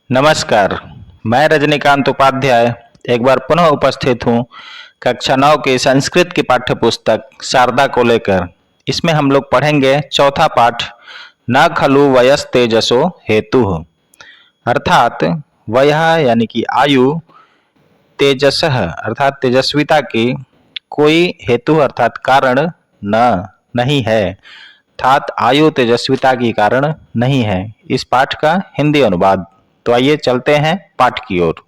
नमस्कार। मैं रजनीकांत उपाध्याय एक बार पुनः उपस्थित हूँ कक्षा 9 की संस्कृत की पाठ्य पुस्तक शारदा को लेकर। इसमें हम लोग पढ़ेंगे चौथा पाठ, न खलु वयस्तेजसो हेतु, अर्थात वयः यानी कि आयु, तेजसः अर्थात तेजस्विता की कोई हेतु अर्थात कारण नहीं है, अर्थात आयु तेजस्विता की कारण नहीं है। इस पाठ का हिंदी अनुवाद। तो आइए चलते हैं पाठ की ओर।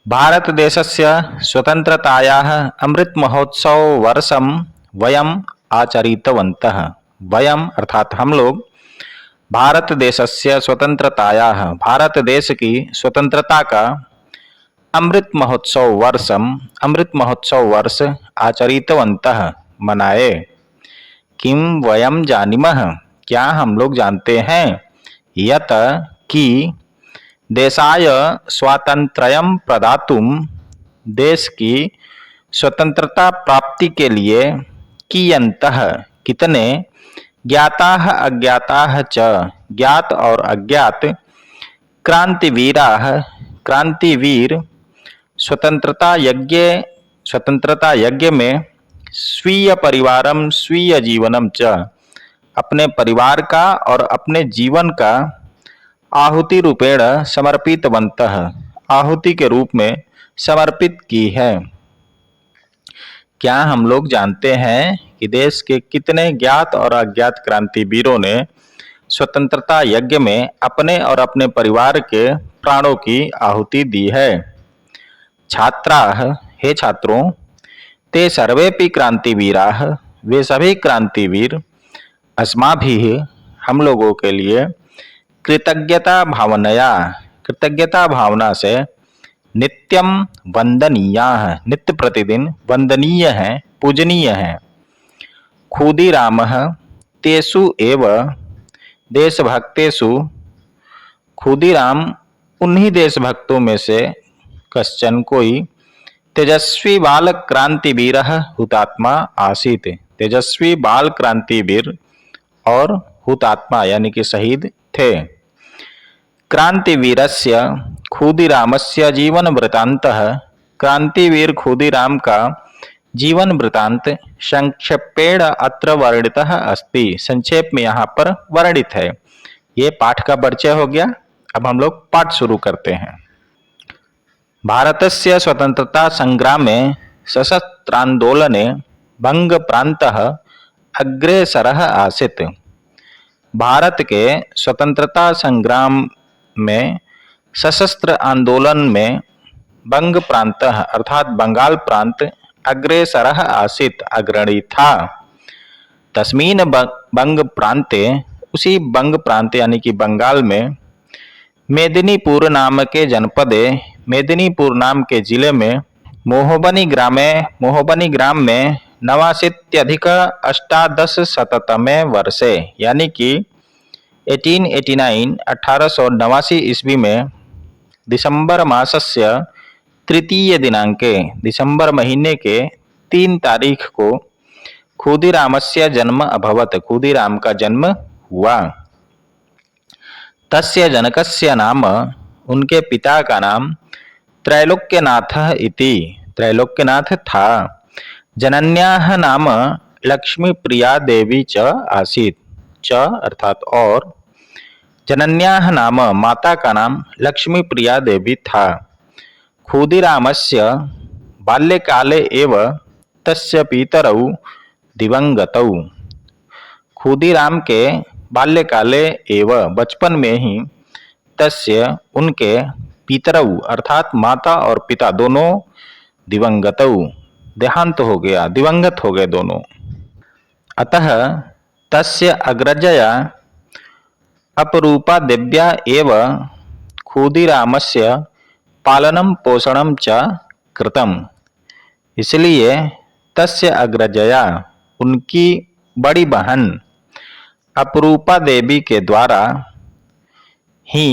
भारत देशस्य स्वतंत्रतायाः अमृत महोत्सव वर्षम वयम आचरितवन्तः। वयम अर्थात हम लोग, भारत देशस्य स्वतंत्रतायाः भारत देश की स्वतंत्रता का अमृत महोत्सव वर्ष आचरितवन्तः मनाए। किम वयम जानीमः क्या हम लोग जानते हैं, यत कि देशाय स्वातंत्र्यं प्रदातुम देश की स्वतंत्रता प्राप्ति के लिए कियन्तः कितने ज्ञाताः अज्ञाताः च ज्ञात और अज्ञात क्रांतिवीर स्वतंत्रता यज्ञ में स्वीय परिवारम स्वीय जीवनम च अपने परिवार का और अपने जीवन का आहुति रूपेण समर्पितवन्तः आहुति के रूप में समर्पित की है। क्या हम लोग जानते हैं कि देश के कितने ज्ञात और अज्ञात क्रांतिवीरों ने स्वतंत्रता यज्ञ में अपने और अपने परिवार के प्राणों की आहुति दी है। छात्राः हे छात्रों, ते सर्वेपि क्रांतिवीराः वे सभी क्रांतिवीर, अस्माभिः हम लोगों के लिए, कृतज्ञता भावना से नित्यम वंदनीयाः नित्य प्रतिदिन वंदनीय हैं, पूजनीय हैं। क्षुदिरामः तेषु एव देशभक्तेषु, क्षुदिराम उन्हीं देशभक्तों में से कश्चन कोई, तेजस्वी बाल क्रांतिवीरः हुतात्मा आसीत् तेजस्वी बाल क्रांतिवीर और हुतात्मा यानी कि शहीद थे। क्रांतिवीरस्य क्षुदिरामस्य जीवन वृत्तान्तः क्रांतिवीर क्षुदिराम का जीवन वृत्तांत संक्षेपेण अत्र वर्णितः अस्ति, संक्षेप में यहाँ पर वर्णित है। ये पाठ का परिचय हो गया। अब हम लोग पाठ शुरू करते हैं। भारतस्य स्वतंत्रता संग्रामे सशस्त्रांदोलने बंग प्रांतः अग्रेसरः आसीत्। भारत के स्वतंत्रता संग्राम में सशस्त्र आंदोलन में बंग प्रांत अर्थात बंगाल प्रांत अग्रेसरः आसीत् अग्रणी था। तस्मीन बंग प्रांते उसी बंग प्रांत यानी कि बंगाल में मेदिनीपुर नाम के जनपदे मेदिनीपुर नाम के जिले में मोहबनी ग्राम में नवाशीत्यधिक अष्टादशशततमे वर्षे यानी कि 1889 ईस्वी में दिसंबर मासस्य तृतीय दिनांके दिसंबर महीने के 3 तारीख को क्षुदिरामस्य जन्म अभवत क्षुदिराम का जन्म हुआ। तस्य जनकस्य नाम उनके पिता का नाम त्रैलोक्यनाथः इति त्रैलोक्यनाथ था। जनन्याः नाम लक्ष्मीप्रिया देवी च आसीत् च अर्थात और जनन्याः नाम माता का नाम लक्ष्मीप्रिया देवी था। क्षुदिरामस्य बाल्यकाले एव तस्य पितरौ दिवंगतौ क्षुदिराम के बाल्यकाले एव बचपन में ही तस्य उनके पितरौ अर्थात माता और पिता दोनों दिवंगतौ देहांत हो गया, दिवंगत हो गए दोनों। अतः तस्य अग्रजया अपरूपा देव्या एव क्षुदिरामस्य पालनं पोषणं च कृतम्। इसलिए तस्य अग्रजया उनकी बड़ी बहन अपरूपा देवी के द्वारा ही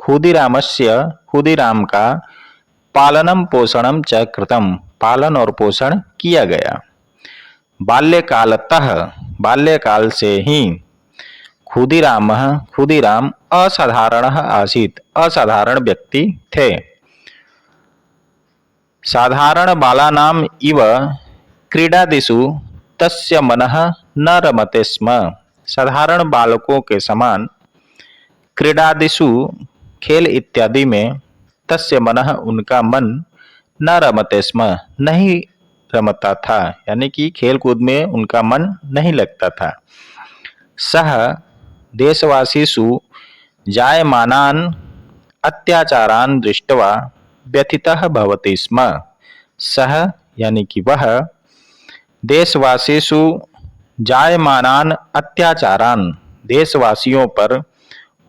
क्षुदिराम का पालनम पोषणम च कृतम पालन और पोषण किया गया। बाल्यकाल से ही खुदीराम असाधारणः आसीत्, असाधारण व्यक्ति थे। साधारण बालानाम् इव क्रीडादिषु तस्य मनः न रमते स्म। साधारण बालकों के समान क्रीडादिषु खेल इत्यादि में तस्य मनः उनका मन न रमते स्म, नहीं रमता था, यानी कि खेल कूद में उनका मन नहीं लगता था। सह देशवासीषु जायमानान् अत्याचारान् दृष्ट्वा व्यथितः भवति स्म। सह यानी कि वह देशवासीषु जायमानान् अत्याचारान्, देशवासियों पर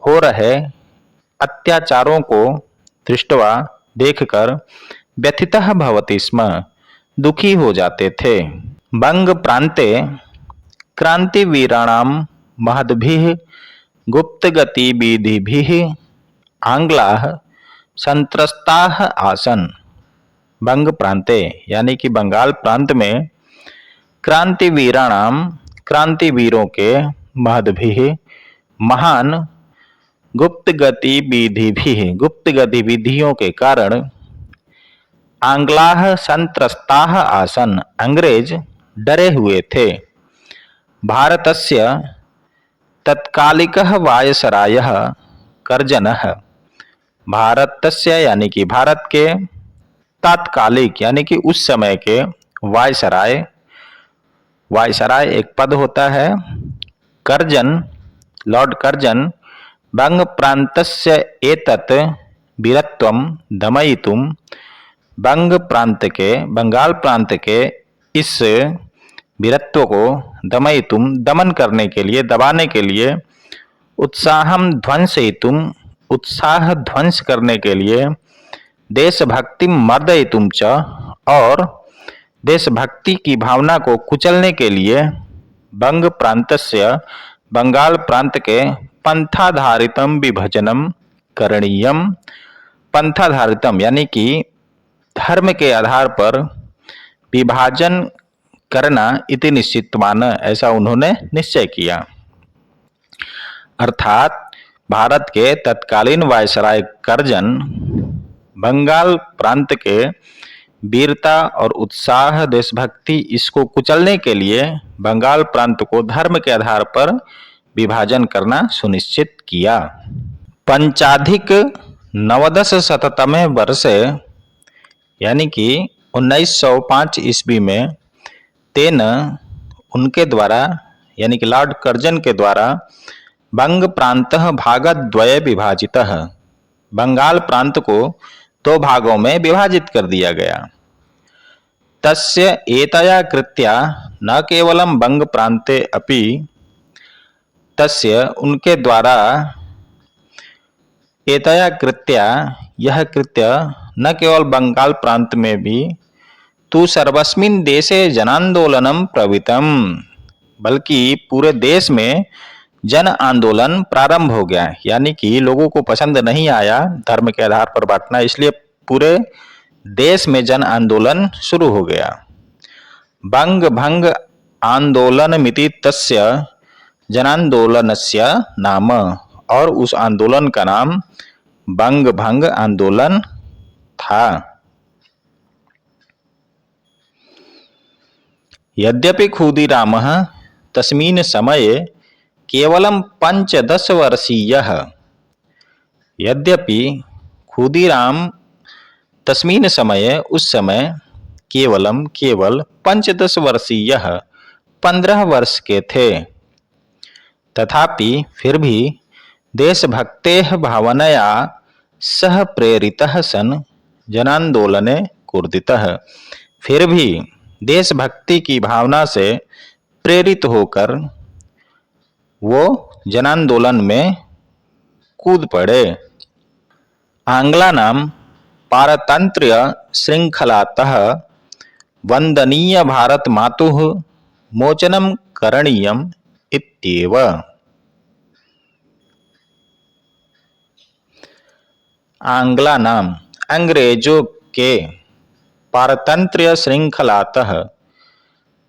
हो रहे अत्याचारों को दृष्ट्वा देखकर व्यथितः भवति स्म, दुखी हो जाते थे। बंग प्रांते क्रांतिवीराणां महद्भिः गुप्तगतिविधिभिः आंग्लाः संत्रस्ताः आसन्। बंग प्रांते यानी कि बंगाल प्रांत में क्रांतिवीराणाम, क्रांतिवीरों के महद्भिः, महान गुप्त गतिविधियों के कारण आंग्लाः संत्रस्ताः आसन, अंग्रेज डरे हुए थे। भारतस्य तत्कालिकः वायसरायः कर्जनः, भारतस्य यानी कि भारत के, तात्कालिक यानी कि उस समय के, वायसराय, वायसराय एक पद होता है। कर्जन, लॉर्ड कर्जन बंग प्रांतस्य एतत् वीरत्वं दमयितुं, बंग प्रांत के, बंगाल प्रांत के इस वीरत्व को दमयितुं, दमन करने के लिए, दबाने के लिए, उत्साहं ध्वंसयितुं, उत्साह ध्वंस करने के लिए, देशभक्ति मर्दयितुं च, और देशभक्ति की भावना को कुचलने के लिए, बंग प्रांतस्य, बंगाल प्रांत के पंथाधारितम विभजनम करणीयम, पंथाधारितम यानी कि धर्म के आधार पर विभाजन करना, इति निश्चितमान, ऐसा उन्होंने निश्चय किया। अर्थात भारत के तत्कालीन वायसराय कर्जन बंगाल प्रांत के वीरता और उत्साह, देशभक्ति, इसको कुचलने के लिए बंगाल प्रांत को धर्म के आधार पर विभाजन करना सुनिश्चित किया। पंचाधिक नवदश शततमे वर्षे यानी कि 1905 ईस्वी में तेन, उनके द्वारा यानी कि लॉर्ड कर्जन के द्वारा, बंग प्रांतः भागद्वये विभाजितः, बंगाल प्रांत को 2 भागों में विभाजित कर दिया गया। तस्य एतया कृत्या न केवलं बंग प्रांते अपि, तस्य उनके द्वारा, एतया कृत्या यह कृत्य न केवल बंगाल प्रांत में भी, तु सर्वस्मिन् देशे जनांदोलनम प्रवृत्तम, बल्कि पूरे देश में जन आंदोलन प्रारंभ हो गया। यानी कि लोगों को पसंद नहीं आया धर्म के आधार पर बांटना, इसलिए पूरे देश में जन आंदोलन शुरू हो गया। बंग भंग आंदोलनमिति तस्य जनांदोलनस्य नाम, और उस आंदोलन का नाम बंग भंग आंदोलन था। यद्यपि खुदीरामः तस्मिन् समये केवलं 15 वर्षीयः, यद्यपि खुदीराम तस्मिन् समये, उस समय, केवल 15 वर्षीयः, 15 वर्ष के थे। तथापि फिर भी देशभक्तेः भावनया सह प्रेरितः सन् जनांदोलने कूर्दितः, फिर भी देशभक्ति की भावना से प्रेरित होकर वो जनांदोलन में कूद पड़े। आंग्लानां पारतंत्र्य श्रृंखलातः वंदनीय भारत मातुः मोचनं करणीयम् इत्येव। आंग्लानां, अंग्रेजों के, पारतंत्र्य श्रृंखलातः,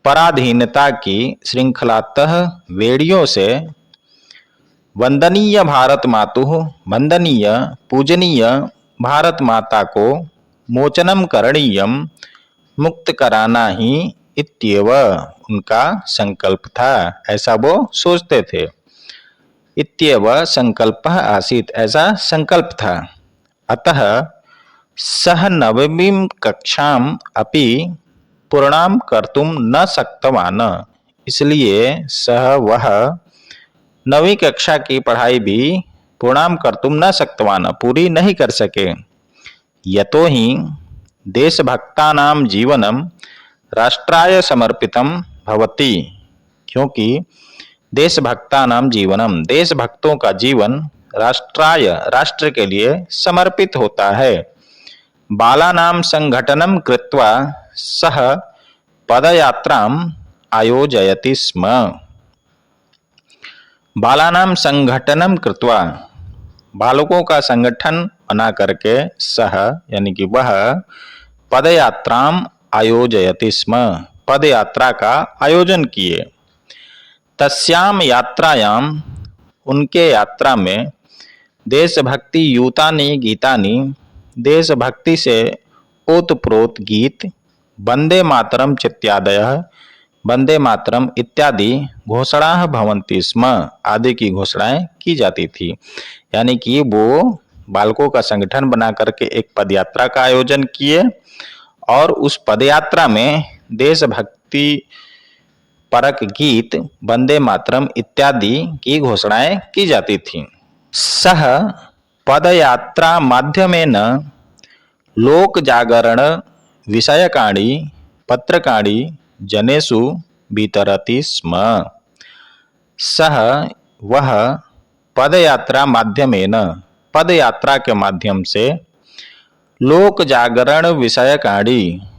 पराधीनता की श्रृंखलातः, वेड़ियों से, वंदनीय भारत मातुः वंदनीय पूजनीय भारत माता को मोचनम करणीयम मुक्त कराना ही इत्येव उनका संकल्प था। ऐसा वो सोचते थे। इत्येव संकल्पः आसीत्, ऐसा संकल्प था। अतः सः नवमीं कक्षाम् अपि पूर्णां कर्तुं न शक्तवान्। इसलिए वह 9वीं कक्षा की पढ़ाई भी पूर्णां कर्तुं न शक्तवान्, पूरी नहीं कर सके। यतो हि देशभक्तानां जीवनं राष्ट्राय समर्पितं भवति, क्योंकि देशभक्तानां जीवनम, देशभक्तों का जीवन राष्ट्राय, राष्ट्र के लिए समर्पित होता है। बालानां संघटनं कृत्वा सः पदयात्राम् आयोजयति स्म। बालानां संघटनं कृत्वा, बालकों का संगठन बना करके सह यानी कि वह पदयात्राम आयोजयति स्म, पदयात्रा का आयोजन किए। तस्याम यात्रायाम, उनके यात्रा में देशभक्ति युतानि गीतानि, देशभक्ति से ओतप्रोत गीत, वंदे मातरम चित्यादयः, वंदे मातरम इत्यादि घोषणाः भवन्ति स्म, आदि की घोषणाएं की जाती थी। यानी कि वो बालकों का संगठन बना करके एक पदयात्रा का आयोजन किए और उस पदयात्रा में देशभक्ति परक गीत, वंदे मातरम इत्यादि की घोषणाएं की जाती थीं। सह पदयात्रा माध्यमेन लोक जागरण विषयकाणि पत्रकाणि जनेषु वितरति स्म। सह वह पदयात्रा माध्यमेन, पदयात्रा के माध्यम से लोक जागरण विषयकाणि,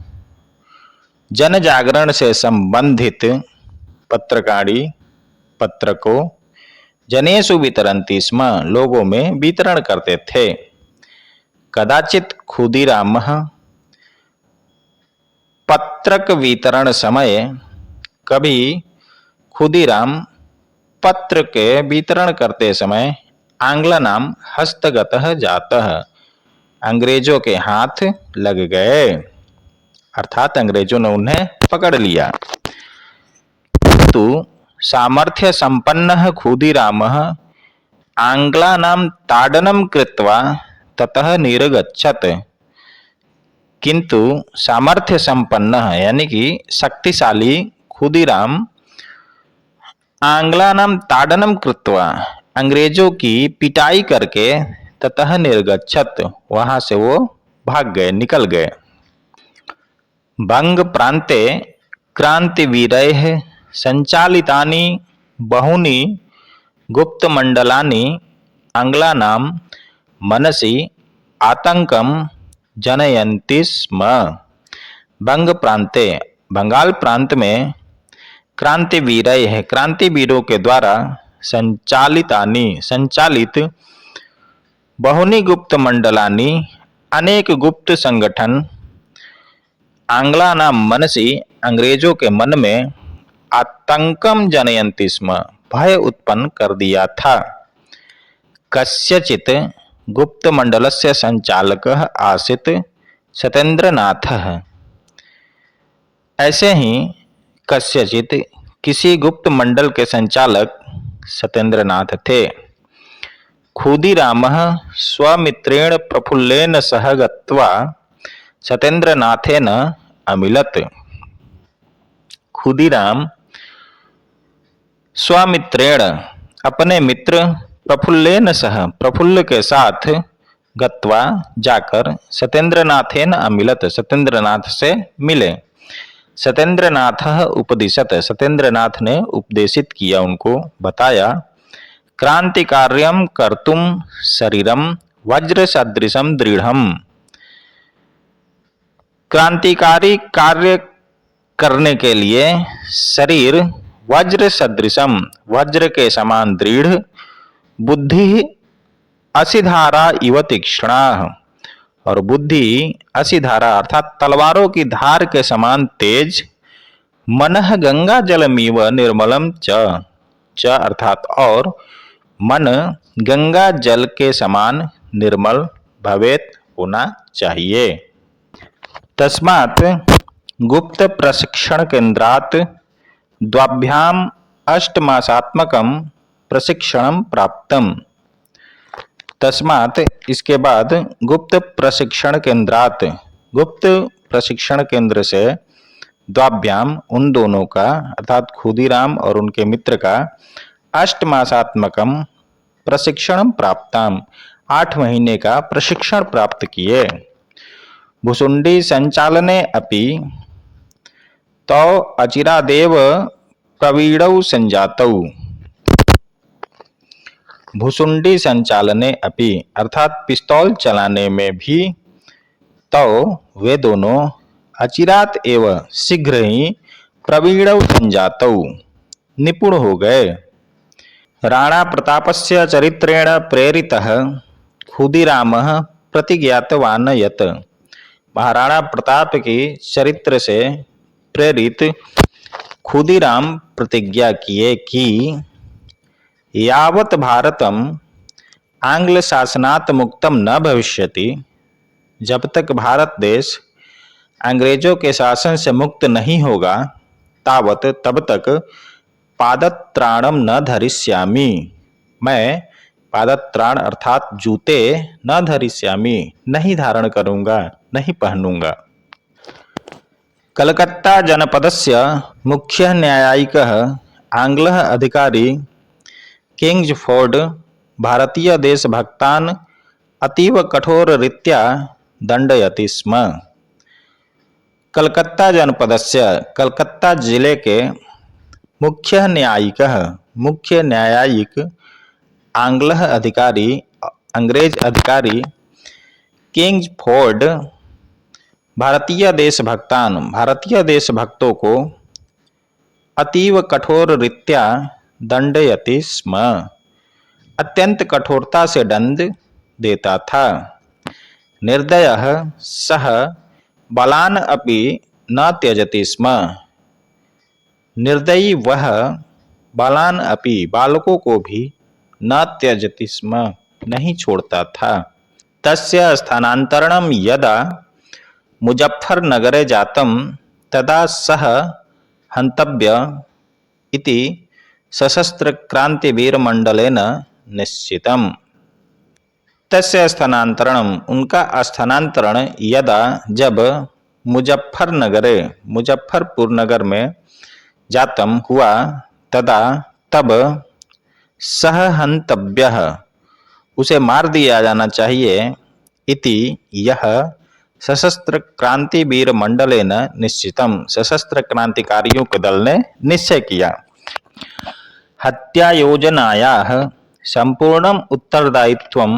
जन जागरण से संबंधित पत्रकाणि, पत्र को जनेषु वितरन्ति स्म, लोगों में वितरण करते थे। कदाचित खुदीरामः पत्रक वितरण समय, कभी खुदीराम पत्र के वितरण करते समय आंग्लानाम हस्तगतः जातः, अंग्रेजों के हाथ लग गए, अर्थात अंग्रेजों ने उन्हें पकड़ लिया। किंतु सामर्थ्य संपन्नः खुदीरामः आंग्लानां ताडनं कृत्वा ततः निर्गच्छत्। किंतु सामर्थ्य संपन्न यानी कि शक्तिशाली खुदीराम आंग्लानां ताडनं कृत्वा, अंग्रेजों की पिटाई करके, ततः निर्गच्छत्, वहां से वो भाग गए, निकल गए। बंग प्रांते क्रांतिवीरैः संचालितानि बहूनि गुप्तमंडलानि आंग्लानां मनसि आतंकं जनयन्ति स्म। बंग प्रांते, बंगाल प्रांत में क्रांतिवीरैः, क्रांतिवीरों के द्वारा संचालितानि, संचालित बहुनी गुप्त मंडलानि, अनेक गुप्त संगठन आंग्लानां मनसि, अंग्रेजों के मन में आतंकम जनयन्ति स्म, भय उत्पन्न कर दिया था। कस्यचित् गुप्त मंडलस्य संचालकः आसीत् सत्येंद्रनाथः। ऐसे ही कस्यचित्, किसी गुप्त मंडल के संचालक सत्येंद्रनाथ थे। खुदीरामः स्वमित्रेण प्रफुल्लेन सह गत्वा सत्येंद्रनाथेन अमिलत्। खुदीराम स्वमित्रेण, अपने मित्र प्रफुल्लेन सह, प्रफुल्ल के साथ गत्वा, जाकर सत्येंद्रनाथेन अमिलत्, सत्येंद्रनाथ से मिले। सत्येंद्रनाथः उपदिशत्, सत्येंद्रनाथ ने उपदेशित किया, उनको बताया। क्रांतिकार्यं कर्तुं शरीरं वज्र सदृशं दृढ़म्। क्रांतिकारी कार्य करने के लिए शरीर वज्र सदृशम, वज्र के समान दृढ़, बुद्धि असिधारा इव तीक्ष्णा, और बुद्धि असिधारा अर्थात तलवारों की धार के समान तेज, मनः गंगा जलमिव निर्मलम च अर्थात और मन गंगा जल के समान निर्मल भवेत होना चाहिए। तस्मात् गुप्त प्रशिक्षण केंद्रात् द्वाभ्याम 8 मासात्मकं प्रशिक्षणं प्राप्तम्। तस्मात् इसके बाद गुप्त प्रशिक्षण केंद्रात्, गुप्त प्रशिक्षण केंद्र से, द्वाभ्याम उन दोनों का अर्थात खुदीराम और उनके मित्र का, 8 मासात्मकम प्रशिक्षण प्राप्ताम 8 महीने का प्रशिक्षण प्राप्त किए। भुसुंडी संचालने अपि तौ अचिरादेव प्रवीणौ संजातौ। भुसुंडी संचालने अपि अर्थात पिस्तौल चलाने में भी, तो वे दोनों अचिरात एवं शीघ्र ही प्रवीणौ संजातौ निपुण हो गए। राणा प्रतापस्य चरित्रेण प्रेरितः खुदीरामः प्रतिज्ञातवान् यत्, महाराणा प्रताप के चरित्र से प्रेरित खुदीराम प्रतिज्ञा किए कि यावत् भारतम आंग्ल शासनात् मुक्तम न भविष्यति, जब तक भारत देश अंग्रेजों के शासन से मुक्त नहीं होगा, तावत तब तक पादत्राणम न धरिष्यामि, मैं पादत्राण अर्थात जूते न धरिष्यामि, नहीं धारण करूंगा, नहीं पहनूंगा। कलकत्ता जनपदस्य मुख्य न्यायिकः आंग्लः अधिकारी किंग्सफोर्ड भारतीय देशभक्तान् अतीव कठोररीत्या दंडयति स्म। कलकत्ता जनपदस्य, कलकत्ता जिले के मुख्य न्यायिकः, मुख्य न्यायिक आंग्लः अधिकारी, अंग्रेज अधिकारी किंग्सफोर्ड भारतीय देशभक्तान, भारतीय देशभक्तों को अतीव कठोर रीत्या दंडयति स्म, अत्यंत कठोरता से दंड देता था। निर्दयः सः बलान् अपि न त्यजति स्म, निर्दयी वह बालान अपि, बालकों को भी न त्यजति स्म, नहीं छोड़ता था। तस्य स्थानांतरणं यदा मुजफ्फरनगरे जातं तदा सः हन्तव्य इति सशस्त्र क्रांतिवीर मंडलेन निश्चितम्। तस्य स्थानांतरणम, उनका स्थानांतरण, यदा जब, मुजफ्फरनगरे, मुजफ्फरपुर नगर में, जातम हुआ, तदा तब, सह हंतव्यः उसे मार दिया जाना चाहिए, इति यह सशस्त्र क्रांतिवीर मंडलेन निश्चितम, सशस्त्र क्रांतिकारियों के दल ने निश्चय किया। हत्या योजनायाः संपूर्णम उत्तरदायित्वं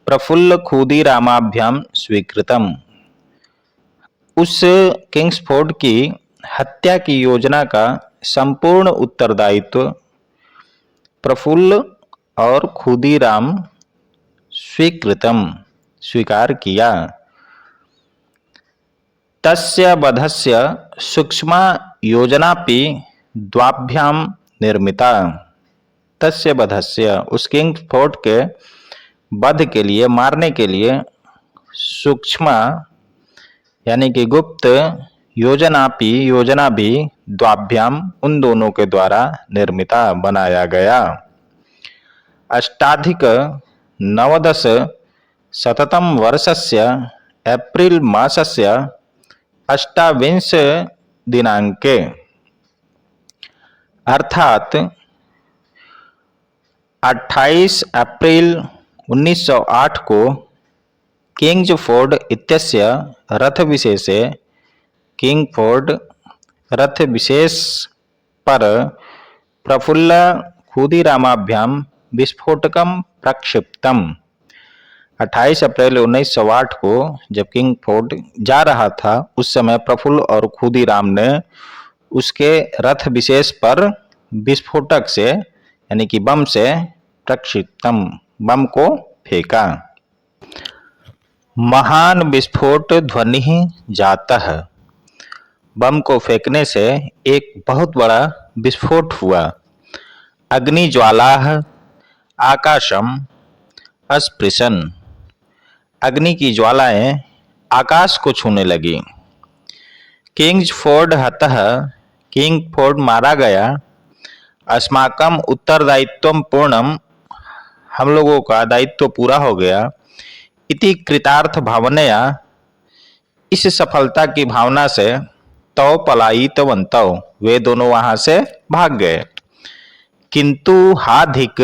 प्रफुल्ल खुदीरामाभ्याम स्वीकृतम। उस किंग्सफोर्ड की हत्या की योजना का संपूर्ण उत्तरदायित्व प्रफुल्ल और खुदीराम स्वीकृतम, स्वीकार किया। तस्य वधस्य सूक्ष्मा योजनापि द्वाभ्याम निर्मिता। तस्य वधस्य, उस किंग्सफोर्ड के वध के लिए, मारने के लिए, सूक्ष्म यानी कि गुप्त, योजनापि योजना भी, द्वाभ्याम उन दोनों के द्वारा निर्मिता बनाया गया। अष्टाधिक नवदश शततम वर्षस्य एप्रिल मासस्य 28 दिनांके, अर्थात 28 अप्रैल 1908 को किंग्सफोर्ड इत्यस्य रथविशेषे, किंग्सफोर्ड रथ विशेष पर प्रफुल्ल खुदीरामाभ्याम विस्फोटकम प्रक्षिप्तम। 28 अप्रैल 1908 को जब किंग्सफोर्ड जा रहा था, उस समय प्रफुल्ल और खुदीराम ने उसके रथ विशेष पर विस्फोटक से, यानी कि बम से, प्रक्षिप्तम, बम को फेंका। महान विस्फोट ध्वनि जातः, बम को फेंकने से एक बहुत बड़ा विस्फोट हुआ। अग्नि ज्वालाः आकाशम अस्पृशन। अग्नि की ज्वालाएं आकाश को छूने लगी। किंग्सफोर्ड हतः, किंगफोर्ड मारा गया। अस्माकम उत्तरदायित्वम पूर्णम, हम लोगों का दायित्व पूरा हो गया। इति कृतार्थ भावनया, इस सफलता की भावना से तौ पलायितवन्तौ, वे दोनों वहां से भाग गए। किंतु हाधिक,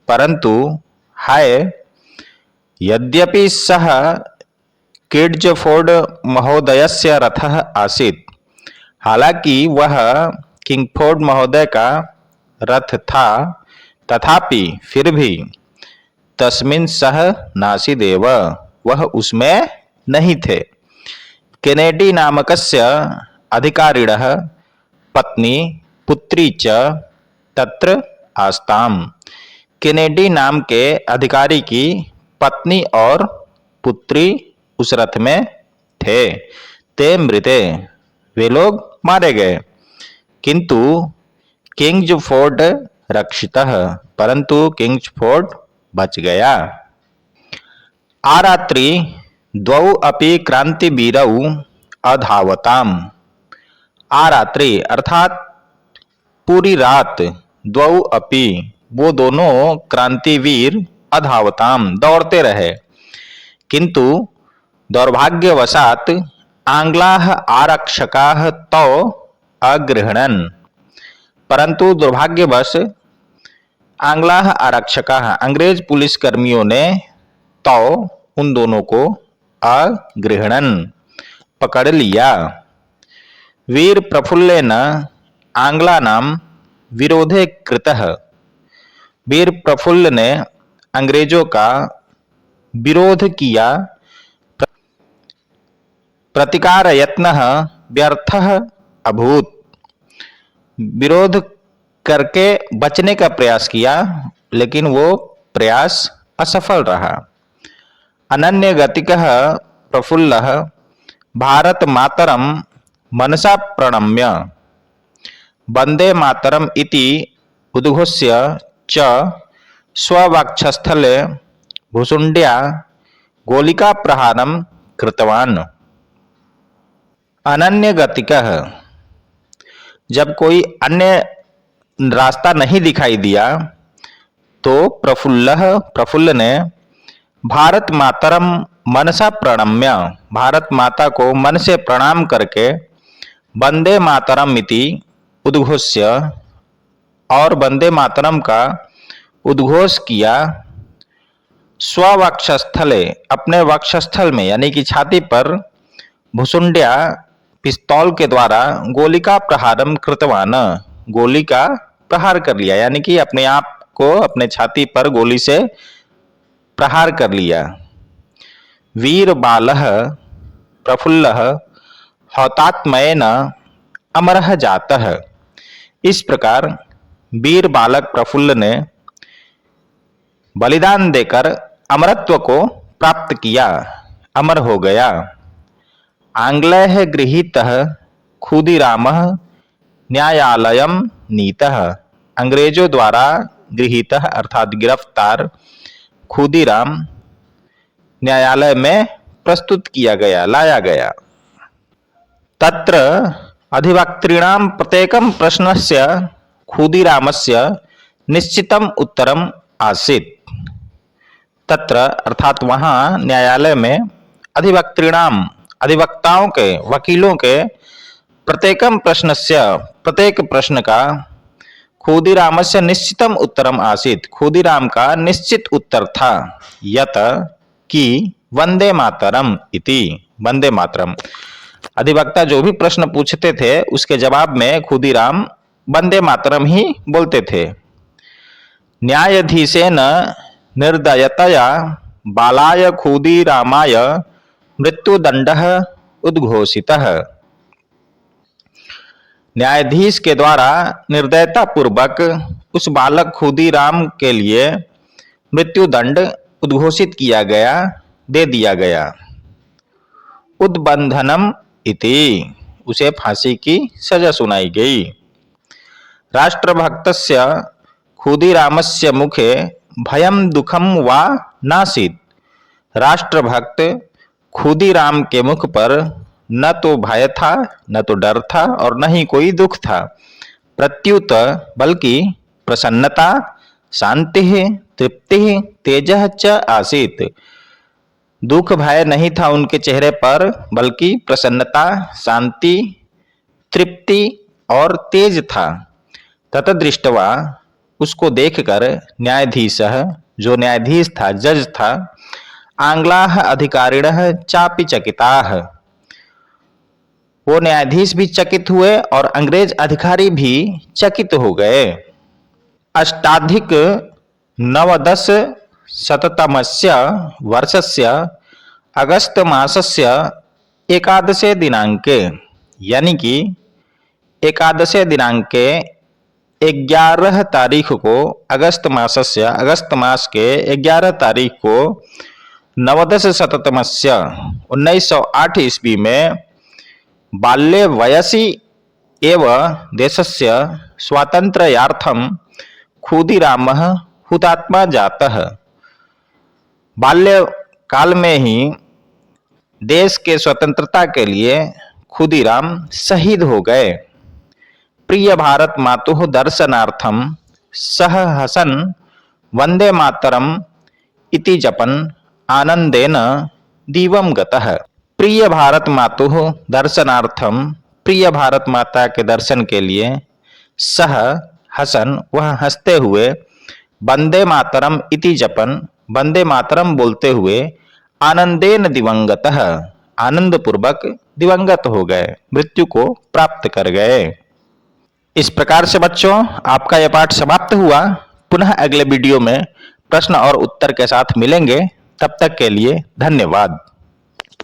परंतु हाय, यद्यपि सह किड्जफोर्ड महोदयस्य रथः आसीत्, हालांकि वह किंगफोर्ड महोदय का रथ था, तथापि फिर भी तस्मिन् सह नासीदेव, वह उसमें नहीं थे। केनेडी नामकस्य अधिकारिणः पत्नी पुत्री च तत्र आस्ताम। केनेडी नाम के अधिकारी की पत्नी और पुत्री उस रथ में थे। ते मृते, वे लोग मारे गए। किंतु किंग्सफोर्ड रक्षितः, परंतु किंग्सफोर्ड बच गया। आरात्रि द्वौ अपि क्रांतिवीरौ अधावताम। आरात्रि अर्थात पूरी रात, द्वौ अपि, वो दोनों क्रांतिवीर, अधावताम, दौड़ते रहे। किंतु दौर्भाग्यवशात आंग्लाः आरक्षकाः तौ अगृह्णन्, परंतु दुर्भाग्यवश आंग्लाः आरक्षकाः, अंग्रेज पुलिस कर्मियों ने तौ, उन दोनों को अगृह्णन्, पकड़ लिया। वीर प्रफुल्लेन आंग्लानां विरोधे कृतः। वीर प्रफुल्ल ने अंग्रेजों का विरोध किया। प्रतिकार यत्नः व्यर्थः अभूत, विरोध करके बचने का प्रयास किया, लेकिन वो प्रयास असफल रहा। अनन्य गतिकः प्रफुल्लः भारत मातरम मनसा प्रणम्य वंदे मातरम इति उद्घोष्य च स्ववक्षस्थले भुसुंड्या गोलिका प्रहारं कृतवान्। अनन्य गतिकः, जब कोई अन्य रास्ता नहीं दिखाई दिया तो प्रफुल्ल ने भारत मातरम मनसा प्रणम्य, भारत माता को मन से प्रणाम करके वंदे मातरम इति उद्घोष्य, और वंदे मातरम का उद्घोष किया। स्ववक्षस्थले, अपने वक्षस्थल में यानी कि छाती पर, भुसुंड्या पिस्तौल के द्वारा, गोलिका प्रहारम कृतवान, गोली का प्रहार कर लिया, यानी कि अपने आप को अपने छाती पर गोली से प्रहार कर लिया। वीर बालः प्रफुल्लः हौतात्मयेन अमरः जातः। इस प्रकार वीर बालक प्रफुल्ल ने बलिदान देकर अमरत्व को प्राप्त किया, अमर हो गया। आंग्लैः गृहीतः खुदीरामः न्यायालयम नीतः। अंग्रेजों द्वारा गृहीतः अर्थात गिरफ्तार खुदीराम न्यायालय में प्रस्तुत किया गया, लाया गया। तत्र अधिवक्तॄणां प्रत्येकं प्रश्नस्य खुदीरामस्य निश्चितम उत्तरम आसीत्। तत्र अर्थात वहां न्यायालय में अधिवक्तॄणाम, अधिवक्ताओं के, वकीलों के, प्रत्येकम प्रश्नस्य, प्रत्येक प्रश्न का, खुदीरामस्य निश्चितम उत्तरम आसीत्, खुदीराम का निश्चित उत्तर था। यत कि वंदे मातरम इति, वंदे मातरम। अधिवक्ता जो भी प्रश्न पूछते थे उसके जवाब में खुदीराम वंदे मातरम ही बोलते थे। न्यायाधीशेन निर्दयतया बालाय खुदीरामाय मृत्युदंडः उद्घोषितः। न्यायाधीश के द्वारा निर्दयता पूर्वक उस बालक खुदीराम के लिए मृत्युदंड उद्घोषित किया गया, दे दिया गया। उद्बंधनम इति, उसे फांसी की सजा सुनाई गई। राष्ट्रभक्तस्य खुदीरामस्य मुखे भयम दुखम वा नासीत। राष्ट्रभक्त खुदीराम के मुख पर न तो भय था, न तो डर था और न ही कोई दुख था, प्रत्युत बल्कि प्रसन्नता, शांति, तृप्ति, तेजः च आसीत। दुख भय नहीं था उनके चेहरे पर, बल्कि प्रसन्नता, शांति, तृप्ति और तेज था। ततदृष्टवा, उसको देखकर न्यायाधीशः, जो न्यायाधीश था, जज था, आंग्लाः अधिकारिणः चापि चकिताः, वो न्यायाधीश भी चकित हुए और अंग्रेज अधिकारी भी चकित हो गए। अष्टाधिक नवदश शततमस्य वर्षस्य अगस्त मासस्य एकादशे दिनांके, यानी कि एकादशे दिनांके 11 तारीख को, अगस्त मास के 11 तारीख को नवदश शततमस्य 1908 ईस्वी में बाल्ये वयसि एव देशस्य स्वातंत्र्यार्थम खुदीरामः हुतात्मा जातः। बाल्य काल में ही देश के स्वतंत्रता के लिए खुदीराम शहीद हो गए। प्रिय भारत मातुः दर्शनार्थम सह हसन वंदे मातरम इति जपन आनंदेन दीवम गतः। प्रिय भारत मातुः दर्शनार्थम, प्रिय भारत माता के दर्शन के लिए, सह हसन, वह हंसते हुए, वंदे मातरम इति जपन, वंदे मातरम बोलते हुए, आनंदेन दिवंगतः, आनंद पूर्वक दिवंगत हो गए, मृत्यु को प्राप्त कर गए। इस प्रकार से बच्चों, आपका यह पाठ समाप्त हुआ। पुनः अगले वीडियो में प्रश्न और उत्तर के साथ मिलेंगे। तब तक के लिए धन्यवाद।